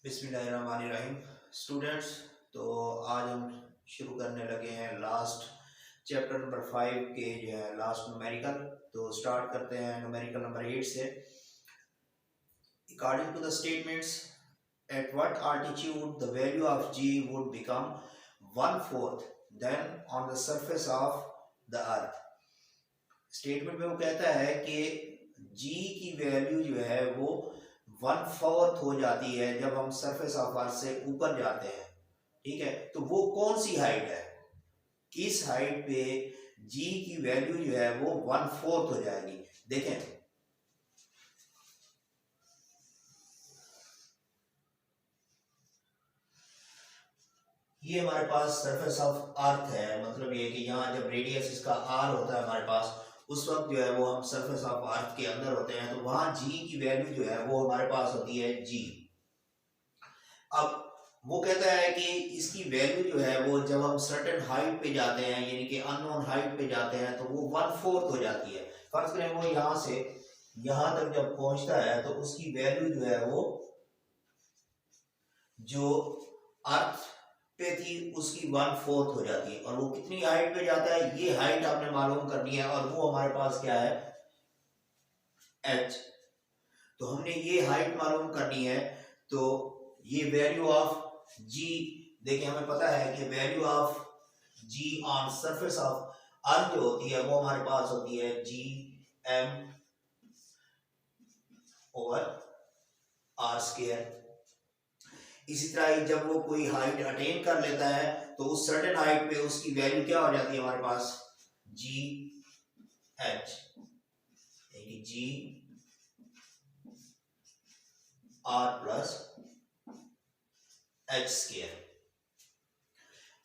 बिस्मिल्लाहिर्रहमानिर्रहीम। स्टूडेंट्स, तो आज हम शुरू करने लगे हैं लास्ट चैप्टर नंबर 5 के जो है लास्ट न्यूमेरिकल। तो स्टार्ट करते हैं न्यूमेरिकल नंबर 8 से। According to the statements, at what altitude the value of g would become 1/4 than on the surface of the earth। Statement में वो कहता है कि g की वैल्यू जो है वो 1/4 हो जाती है जब हम सरफेस ऑफ अर्थ से ऊपर जाते हैं। ठीक है, तो वो कौन सी हाइट है, किस हाइट पे g की वैल्यू जो है वो 1/4 हो जाएगी। देखें, ये हमारे पास सरफेस ऑफ अर्थ है, मतलब ये कि यहाँ जब रेडियस इसका r होता है हमारे पास, उस वक्त जो है वो हम सरफेस ऑफ अर्थ के अंदर होते हैं, तो वहां g की वैल्यू जो है वो हमारे पास होती है g। अब वो कहता है कि इसकी वैल्यू जो है वो जब हम सर्टेन हाइट पे जाते हैं, यानी कि अननोन हाइट पे जाते हैं, तो वो 1/4 हो जाती है। फर्ज करें वो यहाँ से यहाँ तक जब पहुंचता है तो उसकी वैल्यू जो है वो जो अर्थ पे थी उसकी 1/4 हो जाती है। और वो कितनी हाइट पे जाता है, ये हाइट आपने मालूम करनी है, और वो हमारे पास क्या है, h। तो हमने ये हाइट मालूम करनी है, तो ये वैल्यू ऑफ g, देखिए हमें पता है कि value of g on surface of earth जो होती है वो हमारे पास होती है g m over r square. इसी तरह जब वो कोई हाइट अटेन कर लेता है तो उस सर्टेन हाइट पे उसकी वैल्यू क्या हो जाती है हमारे पास, जी एच, यानी जी आर प्लस एच स्क्वायर।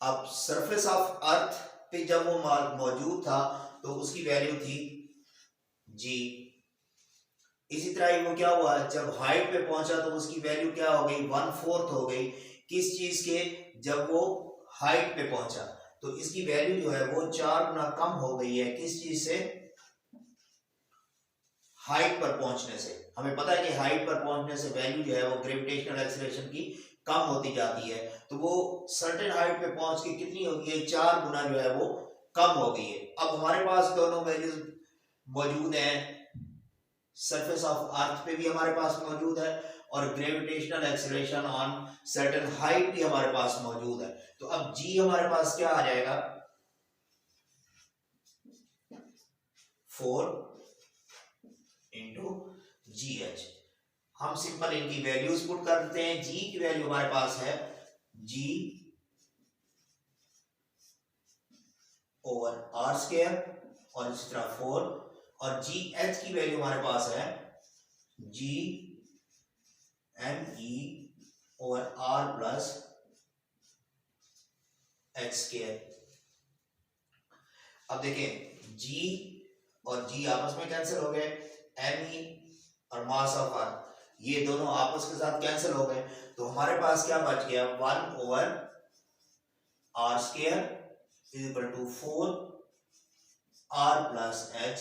अब सरफेस ऑफ अर्थ पे जब वो मौजूद था तो उसकी वैल्यू थी जी। इसी तरह वो क्या हुआ, जब हाइट पे पहुंचा तो उसकी वैल्यू क्या हो गई, 1/4 हो गई। किस चीज के, जब वो हाइट पे पहुंचा तो इसकी वैल्यू जो है वो 4 गुना कम हो गई है। किस चीज से, हाइट पर पहुंचने से। हमें पता है कि हाइट पर पहुंचने से वैल्यू जो है वो ग्रेविटेशनल एक्सीलरेशन की कम होती जाती है, तो वो सर्टेन हाइट पे पहुंच के कितनी हो गई है, 4 गुना जो है वो कम हो गई है। अब हमारे पास दोनों वैल्यूज मौजूद हैं, सरफेस ऑफ अर्थ पे भी हमारे पास मौजूद है और gravitational acceleration on certain height भी हमारे पास मौजूद है। तो अब g हमारे पास क्या आ जाएगा, 4 इंटू जी एच। हम सिंपल इनकी वैल्यूज पुट कर देते हैं। g की वैल्यू हमारे पास है g ओवर आर स्क्वायर और इसी तरह 4, और जी एच की वैल्यू हमारे पास है G M E over R plus H square. अब देखें, जी और जी आपस में कैंसिल हो गए, एम ई और मास ऑफ आर ये दोनों आपस के साथ कैंसिल हो गए, तो हमारे पास क्या बच गया, 1 over R square is equal to 4 R plus H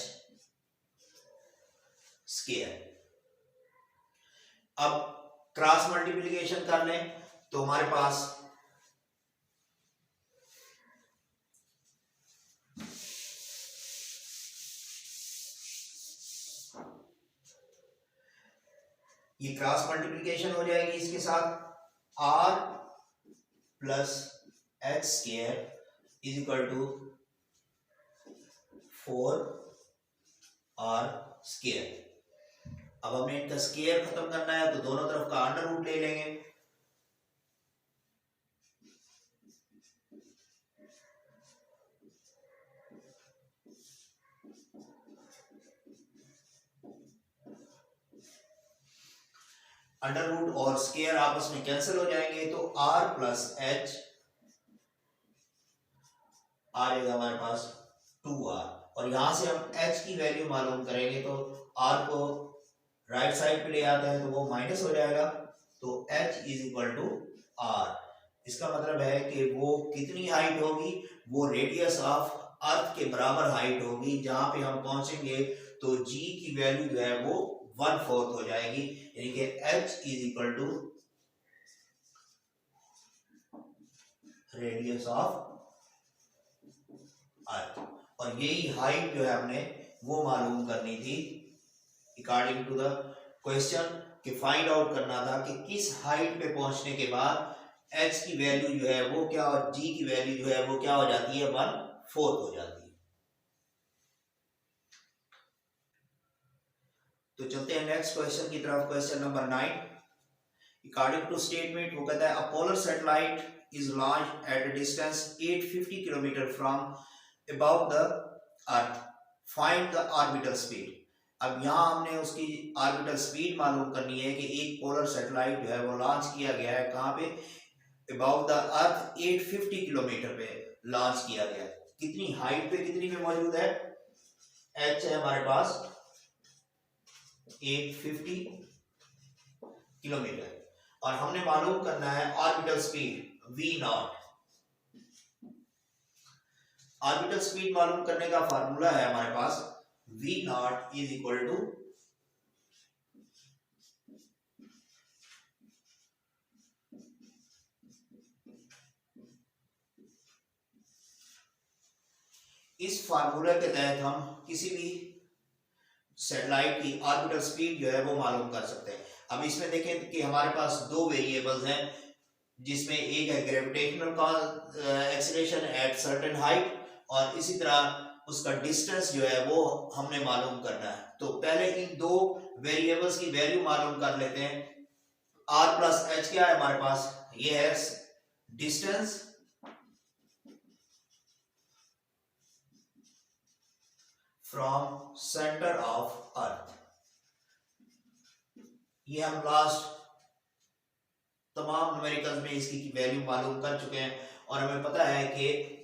square. अब क्रॉस मल्टीप्लिकेशन कर लें तो हमारे पास ये क्रॉस मल्टीप्लिकेशन हो जाएगी इसके साथ, r plus H square is equal to 4 r square. अब हमने इनका स्क्वायर खत्म करना है तो दोनों तरफ का अंडर रूट ले लेंगे। अंडर रूट और स्क्वायर आपस में कैंसिल हो जाएंगे, तो r प्लस एच आ जाएगा हमारे पास 2r, और यहां से हम h की वैल्यू मालूम करेंगे तो r को राइट साइड पे ले आते हैं तो वो माइनस हो जाएगा, तो h is equal to r। इसका मतलब है कि वो कितनी हाइट होगी, वो रेडियस ऑफ अर्थ के बराबर हाइट होगी। जहां पे हम पहुंचेंगे तो g की वैल्यू जो है वो 1/4 हो जाएगी, यानी कि h is equal to radius of earth. और यही हाइट जो है हमने वो मालूम करनी थी अकॉर्डिंग टू द क्वेश्चन, कि फाइंड आउट करना था कि किस हाइट पे पहुंचने के बाद h की वैल्यू जो है वो क्या और g की वैल्यू जो है वो क्या हो जाती है, 1/4 हो जाती है। तो चलते हैं नेक्स्ट क्वेश्चन की तरफ, question number 9। According to statement वो कहता है a polar satellite is launched at a distance 850 kilometre from about the earth, find the orbital speed. अब यहाँ हमने उसकी ऑर्बिटल स्पीड मालूम करनी है कि एक पोलर सैटेलाइट जो है वो लॉन्च किया गया है कहाँ पे, अबाउट द अर्थ 850 किलोमीटर पे लॉन्च किया गया है। कितनी हाइट पे, कितनी पे मौजूद है, h है हमारे पास 850 किलोमीटर, और हमने मालूम करना है orbital speed v naught. Orbital speed मालूम करने का फार्मूला है हमारे पास v naught is equal to इस फार्मूले के तहत हम किसी भी सैटेलाइट की ऑर्बिटल स्पीड जो है वो मालूम कर सकते हैं। अब इसमें देखें कि हमारे पास दो वेरिएबल्स हैं, जिसमें एक है gravitational acceleration at certain height, और इसी तरह उसका डिस्टेंस जो है वो हमने मालूम करना है। तो पहले इन दो वेरिएबल्स की वैल्यू मालूम कर लेते हैं। r प्लस एच क्या है हमारे पास, ये है distance from centre of earth. ये हम लास्ट तमाम न्यूमेरिकल्स में इसकी वैल्यू मालूम कर चुके हैं, और हमें पता है कि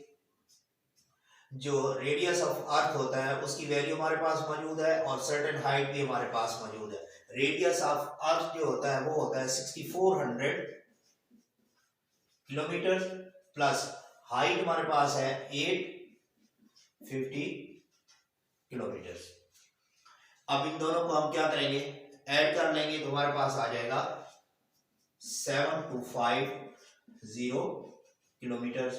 जो रेडियस ऑफ अर्थ होता है उसकी वैल्यू हमारे पास मौजूद है, और सर्टेन हाइट भी हमारे पास मौजूद है। रेडियस ऑफ अर्थ जो होता है वो होता है 6400 किलोमीटर, प्लस हाइट हमारे पास है 850 किलोमीटर। अब इन दोनों को हम क्या करेंगे, ऐड कर लेंगे, तो हमारे पास आ जाएगा 7250 किलोमीटर।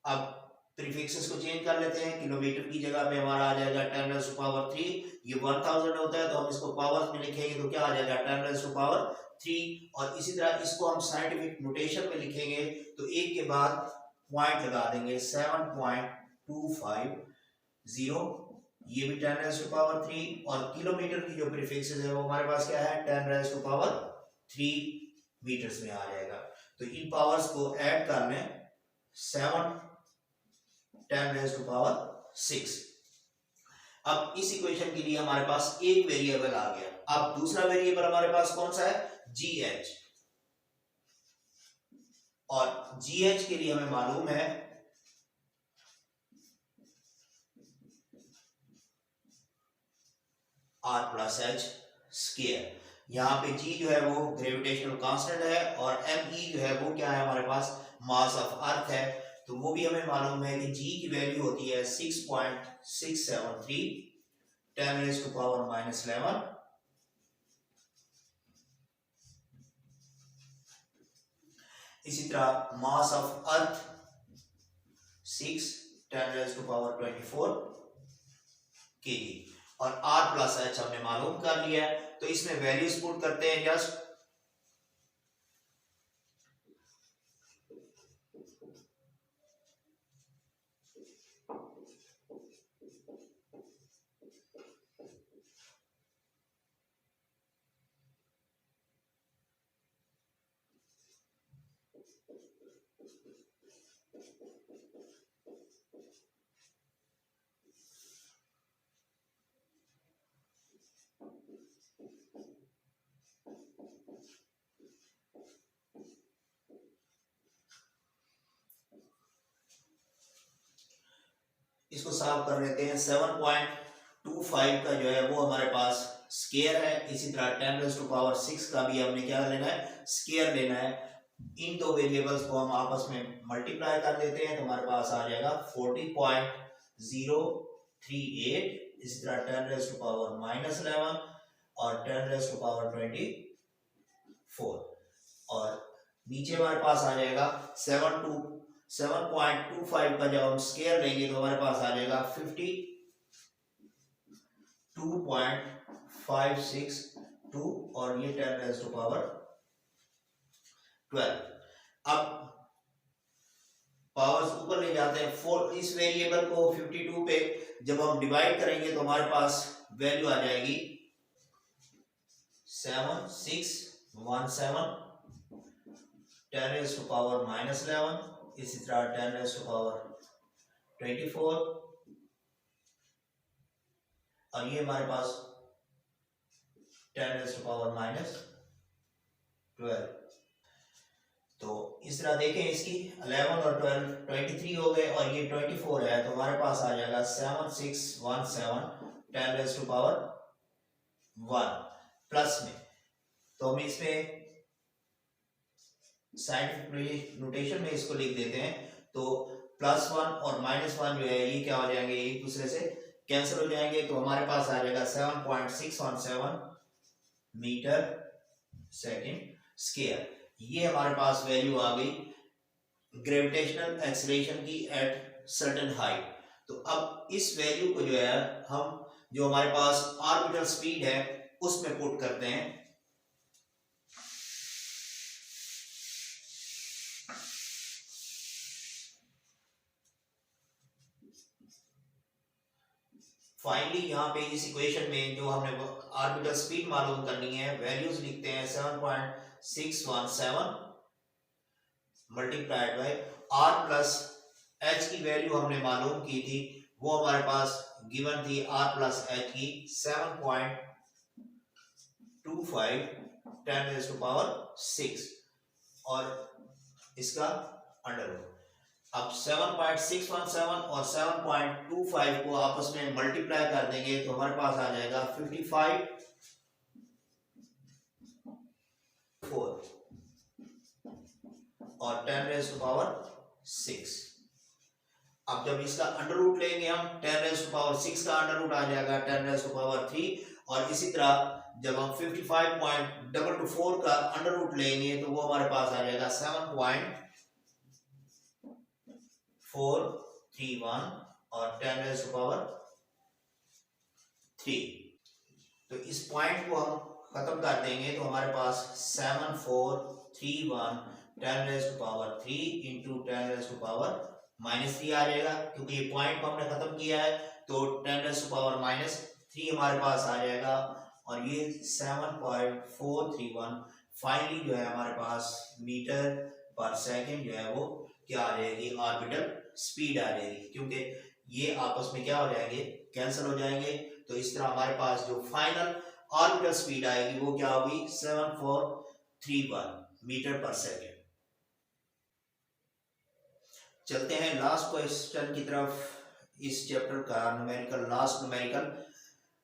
अब प्रीफिक्सेस को चेंज कर लेते हैं, किलोमीटर की जगह पे हमारा आ जाएगा 10⁻³ ये 1000 होता है, तो हम इसको पावर्स में लिखेंगे तो क्या आ जाएगा 10⁻³ और इसी तरह इसको हम साइंटिफिक नोटेशन में लिखेंगे तो एक के बाद पॉइंट लगा देंगे 7.250, ये भी 10⁻³ और किलोमीटर की जो प्रीफिक्सेस है वो हमारे पास क्या है 10⁻³ मीटर्स में आ जाएगा। तो इन पावर्स को ऐड कर लें 7 10⁻⁶। अब इस इक्वेशन के लिए हमारे पास एक वेरिएबल आ गया। अब दूसरा वेरिएबल हमारे पास कौन सा है, GH, और GH के लिए हमें मालूम है R प्लस एच स्क्वायर। यहाँ पे G जो है वो ग्रेविटेशनल कांस्टेंट है और ME जो है वो क्या है हमारे पास मास ऑफ अर्थ है, तो वो भी हमें मालूम है कि G की वैल्यू होती है 6.673 10⁻⁻11। इसी तरह मास ऑफ अर्थ 6 10⁻24 kg, और R प्लस एच हमने मालूम कर लिया है। तो इसमें वैल्यूज पुट करते हैं जस्ट, इसको सॉल्व कर लेते हैं। 7.25 का जो है वो हमारे पास स्क्वायर है, इसी तरह 10⁻⁶ का भी हमने क्या लेना है, स्क्वायर लेना है। इन दो वेरिएबल्स को हम आपस में मल्टीप्लाई कर देते हैं तो हमारे पास आ जाएगा 40.038, इसी तरह 10⁻⁻11 और 10⁻24, और नीचे हमारे पास आ जाएगा 7 2 7.25 का जब हम स्केयर लेंगे तो हमारे पास आ जाएगा 52.562 और ये 10⁻12। अब पावर्स ऊपर ले जाते हैं। फोर इस वेरिएबल को 52 पे जब हम डिवाइड करेंगे तो हमारे पास वैल्यू आ जाएगी 7617, 10⁻11, इसी तरह 10⁻24 और ये हमारे पास 10⁻12। तो इस तरह देखें, इसकी 11 और 12 23 हो गए और ये 24 है, तो हमारे पास आ जाएगा 7617 10⁻1 प्लस में। तो हम इसमें साइंटिफिक नोटेशन में इसको लिख देते हैं। तो +1 और -1 जो है ये क्या हो जाएंगे, एक दूसरे से कैंसिल हो जाएंगे। तो हमारे पास आ जाएगा 7.617 मीटर सेकेंड स्क्वायर। ये हमारे पास वैल्यू आ गई ग्रेविटेशनल एक्सीलरेशन की एट सर्टेन हाइट। तो अब इस वैल्यू को जो है हम जो हमारे पास ऑर्बिटल स्पीड है उसमें पुट करते हैं। फाइनली यहाँ पे इस इक्वेशन में जो हमने ऑर्बिटल स्पीड मालूम करनी है, वैल्यूज लिखते हैं 7.617 multiplied by r plus h की वैल्यू हमने मालूम की थी, वो हमारे पास गिवन थी r प्लस h की 7.25 10⁻6 और इसका अंडर रूट। अब 7.617 और 7.25 को आपस में मल्टीप्लाई कर देंगे तो हमारे पास आ जाएगा 55 और 10⁻6। अब जब इसका अंडर रूट लेंगे हम 10⁻6 का अंडर रूट आ जाएगा 10⁻3 और इसी तरह जब हम 55.224 का अंडर रूट लेंगे तो वो हमारे पास आ जाएगा 7.431 और 10⁻3। तो इस पॉइंट को हम खत्म कर देंगे तो हमारे पास 7431 10⁻3 इंटू 10⁻³ आ जाएगा, क्योंकि ये पॉइंट को हमने खत्म किया है। तो 10⁻³ हमारे पास आ जाएगा और ये 7.431 फाइनली जो है हमारे पास मीटर पर सेकंड जो है वो क्या आ जाएगी, ऑर्बिटल स्पीड आ जाएगी, क्योंकि ये आपस में क्या हो जाएंगे, कैंसिल हो जाएंगे। तो इस तरह हमारे पास जो फाइनल ऑर्बिटल स्पीड आएगी वो क्या होगी, 7431 मीटर पर सेकंड। चलते हैं लास्ट क्वेश्चन की तरफ। इस चैप्टर का numerical, last numerical,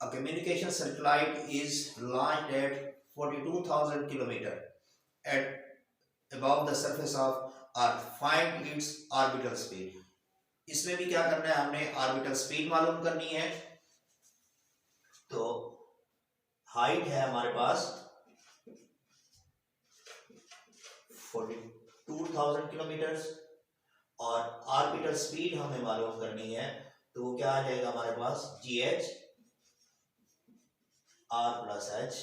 a communication satellite is launched at 42,000 kilometer at above the surface of earth, find its orbital speed। इसमें भी क्या करना है, हमने ऑर्बिटल स्पीड मालूम करनी है। तो हाइट है हमारे पास 42,000 किलोमीटर और ऑर्बिटल स्पीड हमें मालूम करनी है। तो वो क्या आ जाएगा हमारे पास, GH R plus H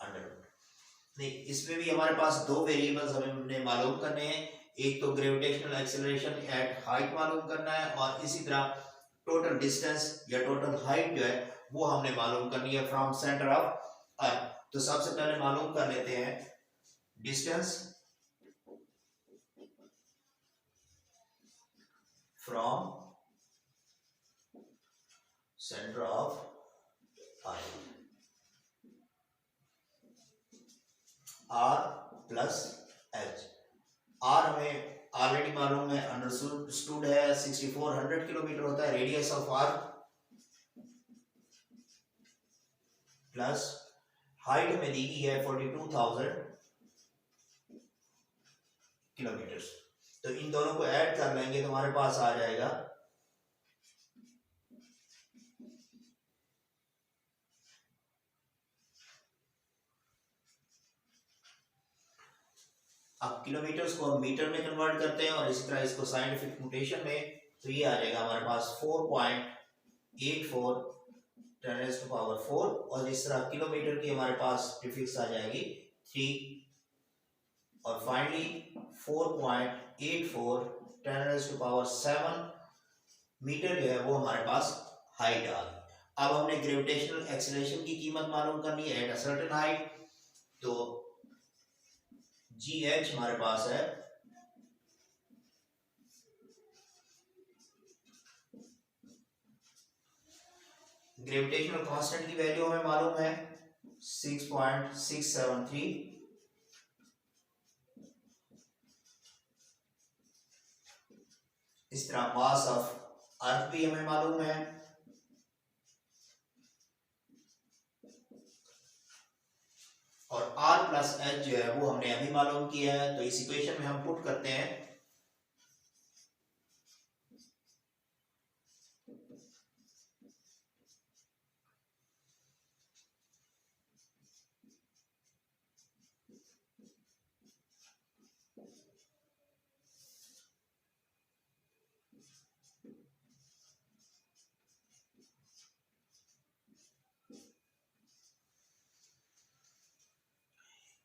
under root. इसमें भी हमारे पास दो वेरिएबल्स हमने मालूम करने हैं, एक तो ग्रेविटेशनल एक्सीलरेशन एट हाइट मालूम करना है और इसी तरह टोटल डिस्टेंस या टोटल हाइट जो है वो हमने मालूम करनी है फ्रॉम सेंटर ऑफ अर्थ। तो सबसे पहले मालूम कर लेते हैं distance from centre of earth, R plus H। R हमें ऑलरेडी मालूम है, अंडरस्टूड है, 6400 किलोमीटर होता है radius of earth, plus height में दी गई है 42,000 किलोमीटर। तो इन दोनों को ऐड कर लेंगे तो हमारे पास आ जाएगा 1 अब किलोमीटर्स को हम मीटर में कन्वर्ट करते हैं और इसी तरह इसको साइंटिफिक नोटेशन में, तो ये आ जाएगा हमारे पास 4.84 10⁻⁴, और इस तरह किलोमीटर की हमारे पास प्रीफिक्स आ जाएगी 3, और फाइनली 4.84 10⁻⁷ मीटर जो है वो हमारे पास हाइट आ गई। अब हमने ग्रेविटेशनल एक्सीलरेशन की कीमत मालूम करनी है एट अ सर्टेन हाइट, तो GH हमारे पास है ग्रेविटेशनल कांस्टेंट की वैल्यू हमें मालूम है 6.673, इस तरह मास ऑफ अर्थ भी हमें मालूम है, और R प्लस H जो है वो हमने अभी मालूम किया है। तो इस इक्वेशन में हम पुट करते हैं,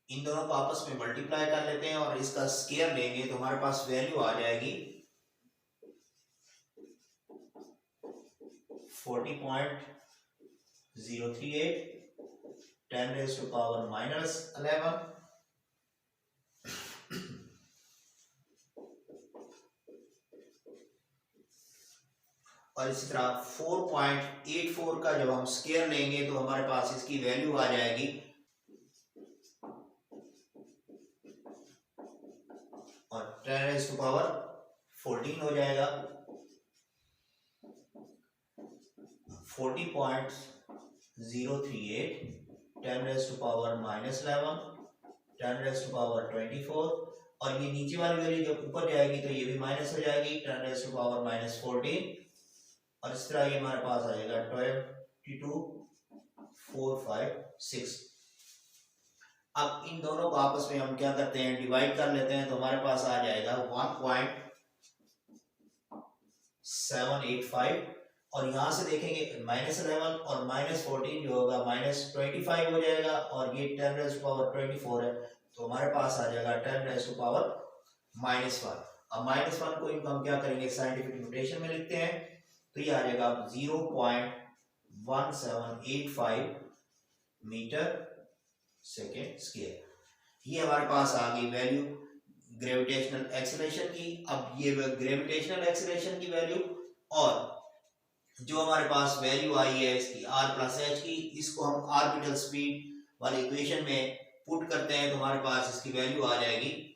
इन दोनों को आपस में मल्टीप्लाई कर लेते हैं और इसका स्क्वायर लेंगे तो हमारे पास वैल्यू आ जाएगी 40.038 10⁻⁻11, और इसी तरह 4.84 का जब हम स्क्वायर लेंगे तो हमारे पास इसकी वैल्यू आ जाएगी और 10⁻14 हो जाएगा, 40.038 10⁻⁻11 10⁻24, और ये नीचे वाली वैल्यू जब ऊपर जाएगी तो ये भी माइनस हो जाएगी 10⁻⁻14, और इस तरह ये हमारे पास आ जाएगा 22,456। अब इन दोनों को आपस में हम क्या करते हैं, डिवाइड कर लेते हैं, तो हमारे पास आ जाएगा 1.785, और यहां से देखेंगे -11 और -14 जो होगा -25 हो जाएगा, और ये 10⁻24 है तो हमारे पास आ जाएगा 10⁻⁻1। अब -1 को इनको हम क्या करेंगे, साइंटिफिक नोटेशन में लिखते हैं, तो ये आ जाएगा 0.1785 मीटर सेकेंड स्क्वायर। ये हमारे पास आ गई वैल्यू ग्रेविटेशनल एक्सीलरेशन की। अब ये ग्रेविटेशनल एक्सीलरेशन की वैल्यू और जो हमारे पास वैल्यू आई है इसकी R प्लस H की, इसको हम ऑर्बिटल स्पीड वाले इक्वेशन में पुट करते हैं तो हमारे पास इसकी वैल्यू आ जाएगी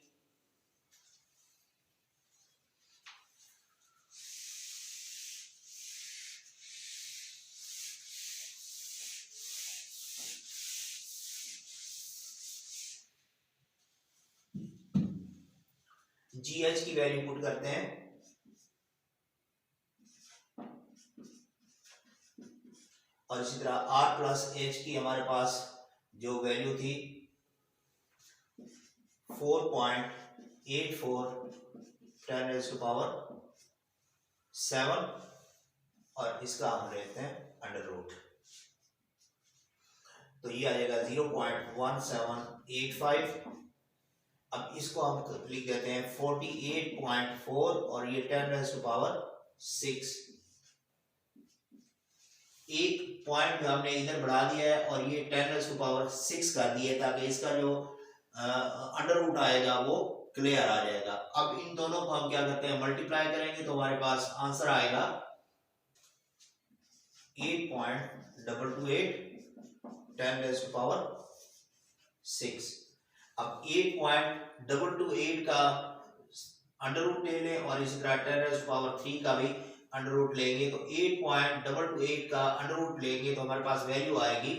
GH की वैल्यू पुट करते हैं, और इसी तरह R प्लस H की हमारे पास जो वैल्यू थी 4.84 10⁻⁷, और इसका हम लेते हैं अंडर रूट, तो ये आ जाएगा 0.1785। अब इसको हम लिख देते हैं 48.4, और ये 10⁻⁶। एक पॉइंट में हमने इधर बढ़ा दिया है और ये 10⁻⁶ कर दिया है, ताकि इसका जो अंडर रूट आएगा वो क्लियर आ जाएगा। अब इन दोनों को हम क्या करते हैं, मल्टीप्लाई करेंगे तो हमारे पास आंसर आएगा 8.228 10⁻⁶। अब 8.228 का अंडर रूट ले लें और इसी तरह 10⁻³ का भी अंडर रूट लेंगे, तो 8.228 का अंडर रूट लेंगे तो हमारे पास वैल्यू आएगी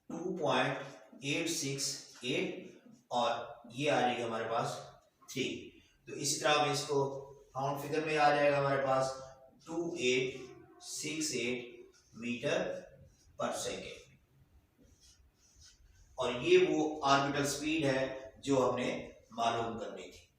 2.868, और ये आ जाएगी हमारे पास 3। तो इसी तरह हम इसको राउंड फिगर में आ जाएगा हमारे पास 2868 मीटर पर सेकेंड, और ये वो ऑर्बिटल स्पीड है जो हमने मालूम करनी थी।